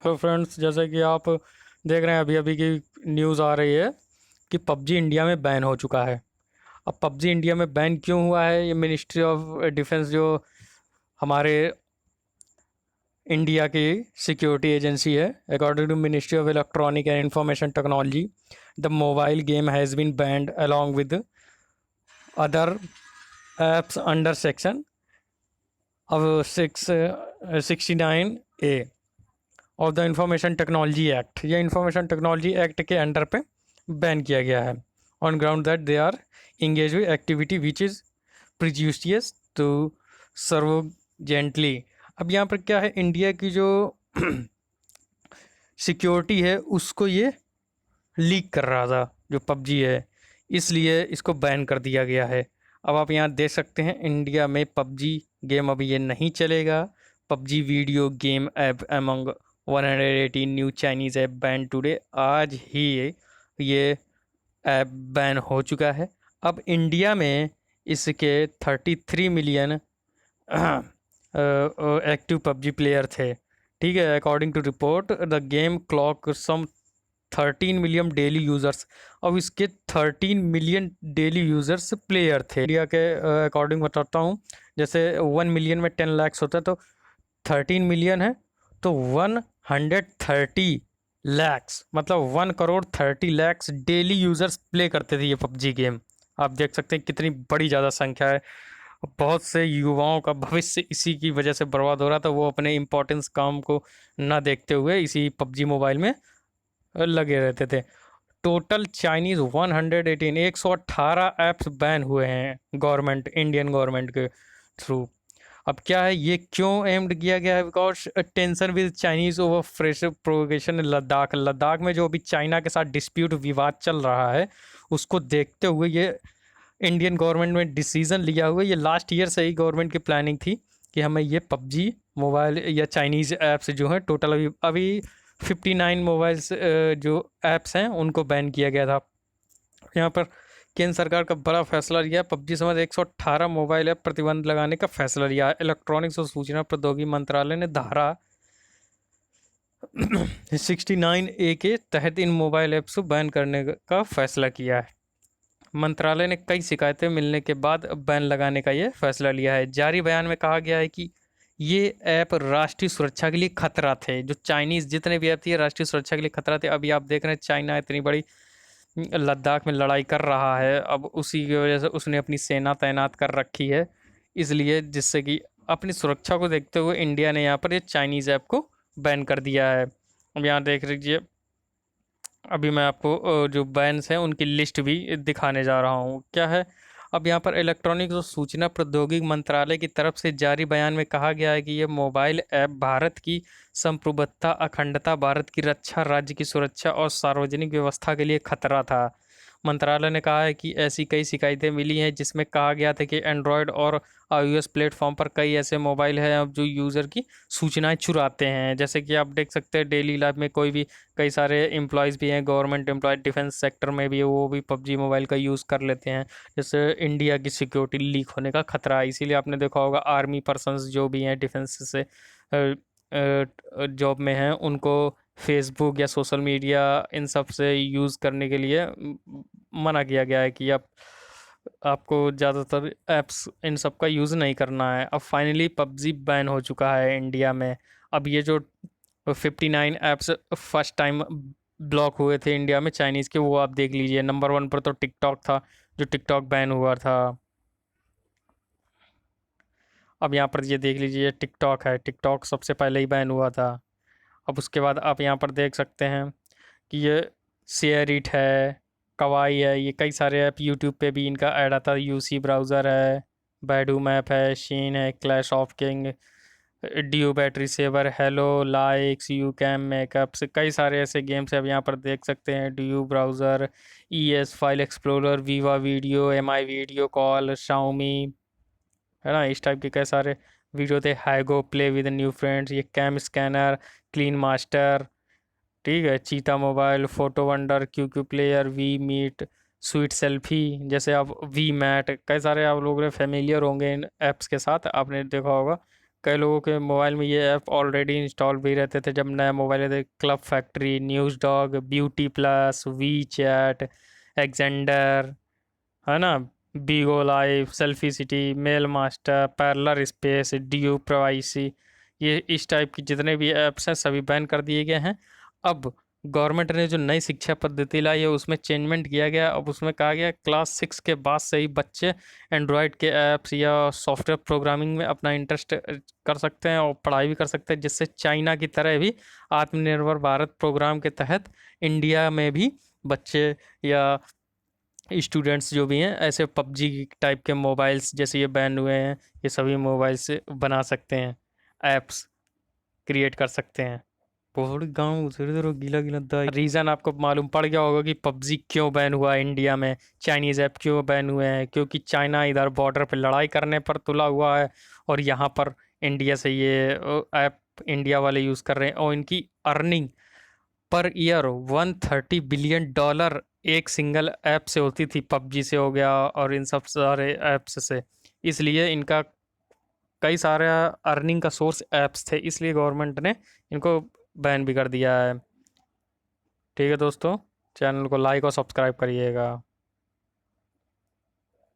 तो फ्रेंड्स, जैसे कि आप देख रहे हैं, अभी अभी की न्यूज़ आ रही है कि पबजी इंडिया में बैन हो चुका है। अब पबजी इंडिया में बैन क्यों हुआ है, ये मिनिस्ट्री ऑफ डिफेंस जो हमारे इंडिया की सिक्योरिटी एजेंसी है, according to ministry of electronic and information technology, the mobile game has been banned along with other apps under section of 669A of the information technology act. ये information technology act के under पे ban किया गया है on ground that they are engage with activity which is prejudicial to sovereignty. अब यहाँ पर क्या है, इंडिया की जो सिक्योरिटी है उसको ये लीक कर रहा था, जो पबजी है, इसलिए इसको बैन कर दिया गया है। अब आप यहाँ देख सकते हैं, इंडिया में पबजी गेम अभी ये नहीं चलेगा। PUBG video game app among 118 new Chinese app ban today. आज ही ये ऐप बैन हो चुका है। अब इंडिया में इसके 33 मिलियन एक्टिव पबजी प्लेयर थे, ठीक है। According to report the game clock some 13 million daily users. अब इसके 13 मिलियन डेली यूज़र्स प्लेयर थे। इंडिया के अकॉर्डिंग बताता हूँ, जैसे 1 मिलियन में 10 लाख होता है, तो 13 मिलियन है तो 130 लैक्स, मतलब 1 crore 30 lakh daily users play करते थे ये पबजी गेम। आप देख सकते हैं कितनी बड़ी ज़्यादा संख्या है। बहुत से युवाओं का भविष्य इसी की वजह से बर्बाद हो रहा था, वो अपने इम्पोर्टेंस काम को ना देखते हुए इसी पबजी मोबाइल में लगे रहते थे। टोटल चाइनीज़ 118 118 ऐप्स बैन हुए हैं गवर्नमेंट, इंडियन गवर्नमेंट के थ्रू। अब क्या है, ये क्यों एम्ड किया गया है? Because tension with Chinese over fresh provocation Ladakh. Ladakh में जो अभी चाइना के साथ डिस्प्यूट विवाद चल रहा है, उसको देखते हुए ये इंडियन गवर्नमेंट में डिसीज़न लिया हुआ है। ये लास्ट ईयर से ही गवर्नमेंट की प्लानिंग थी कि हमें ये पबजी मोबाइल या चाइनीज़ ऐप्स जो हैं, टोटल अभी अभी 59 मोबाइल्स जो ऐप्स हैं उनको बैन किया गया था। यहाँ पर केंद्र सरकार का बड़ा फैसला लिया है। पबजी समेत 118 मोबाइल ऐप प्रतिबंध लगाने का फैसला लिया है। इलेक्ट्रॉनिक्स और सूचना प्रौद्योगिकी मंत्रालय ने धारा 69A के तहत इन मोबाइल ऐप्स को बैन करने का फैसला किया है। मंत्रालय ने कई शिकायतें मिलने के बाद बैन लगाने का ये फैसला लिया है। जारी बयान में कहा गया है कि ये ऐप राष्ट्रीय सुरक्षा के लिए खतरा थे। जो चाइनीज़ जितने भी ऐप थे, राष्ट्रीय सुरक्षा के लिए खतरा थे। अभी आप देख रहे हैं चाइना इतनी बड़ी लद्दाख में लड़ाई कर रहा है, अब उसी की वजह से उसने अपनी सेना तैनात कर रखी है, इसलिए जिससे कि अपनी सुरक्षा को देखते हुए इंडिया ने यहाँ पर ये चाइनीज़ ऐप को बैन कर दिया है। अब यहाँ देख लीजिए, अभी मैं आपको जो बैन्स हैं उनकी लिस्ट भी दिखाने जा रहा हूँ। क्या है, अब यहाँ पर इलेक्ट्रॉनिक्स और सूचना प्रौद्योगिकी मंत्रालय की तरफ से जारी बयान में कहा गया है कि ये मोबाइल ऐप भारत की संप्रभुता, अखंडता, भारत की रक्षा, राज्य की सुरक्षा और सार्वजनिक व्यवस्था के लिए खतरा था। मंत्रालय ने कहा है कि ऐसी कई शिकायतें मिली हैं जिसमें कहा गया था कि एंड्रॉयड और iOS प्लेटफॉर्म पर कई ऐसे मोबाइल हैं अब जो यूज़र की सूचनाएं चुराते हैं। जैसे कि आप देख सकते हैं डेली लाइफ में कोई भी, कई सारे एम्प्लॉयज़ भी हैं, गवर्नमेंट एम्प्लॉय, डिफेंस सेक्टर में भी है, वो भी पबजी मोबाइल का यूज़ कर लेते हैं। जैसे इंडिया की सिक्योरिटी लीक होने का खतरा है, इसीलिए आपने देखा होगा आर्मी पर्सनस जो भी हैं डिफेंस से जॉब में हैं, उनको फेसबुक या सोशल मीडिया इन सब से यूज़ करने के लिए मना किया गया है कि आपको ज़्यादातर ऐप्स इन सब का यूज़ नहीं करना है। अब फाइनली पबजी बैन हो चुका है इंडिया में। अब ये जो 59 ऐप्स फर्स्ट टाइम ब्लॉक हुए थे इंडिया में चाइनीज़ के, वो आप देख लीजिए। नंबर 1 पर तो टिकटॉक था, जो टिकटॉक बैन हुआ था। अब यहाँ पर ये देख लीजिए, टिकटॉक है, टिकटॉक सबसे पहले ही बैन हुआ था। अब उसके बाद आप यहाँ पर देख सकते हैं कि ये शेयर इट है, कवाई है, ये कई सारे ऐप, यूट्यूब पे भी इनका ऐड आता है। यूसी ब्राउज़र है, बैडू मैप है, शीन है, clash of king, DU battery saver, hello likes, you cam makeups, कई सारे ऐसे गेम्स हैं। अब यहाँ पर देख सकते हैं due browser, ES file explorer, Viva video, MI video call, Xiaomi, है ना, इस टाइप के कई सारे वीडियो थे। Hago play with new friends, ये कैम स्कैनर, क्लीन मास्टर, ठीक है, cheetah mobile, photo wonder, Q player, we meet, sweet selfie, जैसे आप वी मैट, कई सारे आप लोग फेमिलियर होंगे इन ऐप्स के साथ, आपने देखा होगा। कई लोगों के मोबाइल में ये ऐप ऑलरेडी इंस्टॉल भी रहते थे जब नया मोबाइल थे। Club Factory, News Dog, Beauty Plus, WeChat, Xender, है ना, Bigo Live, Selfie City, Mail Master, Parallel Space, DU Privacy, ये इस टाइप की जितने भी ऐप्स हैं सभी बैन कर दिए गए हैं। अब गवर्नमेंट ने जो नई शिक्षा पद्धति लाई है उसमें चेंजमेंट किया गया। अब उसमें कहा गया क्लास 6 के बाद से ही बच्चे एंड्रॉयड के ऐप्स या सॉफ्टवेयर प्रोग्रामिंग में अपना इंटरेस्ट कर सकते हैं और पढ़ाई भी कर सकते हैं, जिससे चाइना की तरह भी आत्मनिर्भर भारत प्रोग्राम के तहत इंडिया में भी बच्चे या स्टूडेंट्स जो भी हैं ऐसे पबजी टाइप के मोबाइल्स जैसे ये बैन हुए हैं, ये सभी मोबाइल से बना सकते हैं, ऐप्स क्रिएट कर सकते हैं। बहुत गाँव उधर उधर गीला गिला रीज़न आपको मालूम पड़ गया होगा कि पबजी क्यों बैन हुआ है इंडिया में, चाइनीज़ ऐप क्यों बैन हुए हैं, क्योंकि चाइना इधर बॉर्डर पे लड़ाई करने पर तुला हुआ है और यहाँ पर इंडिया से ये ऐप इंडिया वाले यूज़ कर रहे हैं और इनकी अर्निंग पर ईयर $130 बिलियन एक सिंगल ऐप से होती थी। पबजी से हो गया और इन सब सारे ऐप्स से, इसलिए इनका कई सारे अर्निंग का सोर्स ऐप्स थे, इसलिए गवर्नमेंट ने इनको बैन भी कर दिया है। ठीक है दोस्तों, चैनल को लाइक और सब्सक्राइब करिएगा।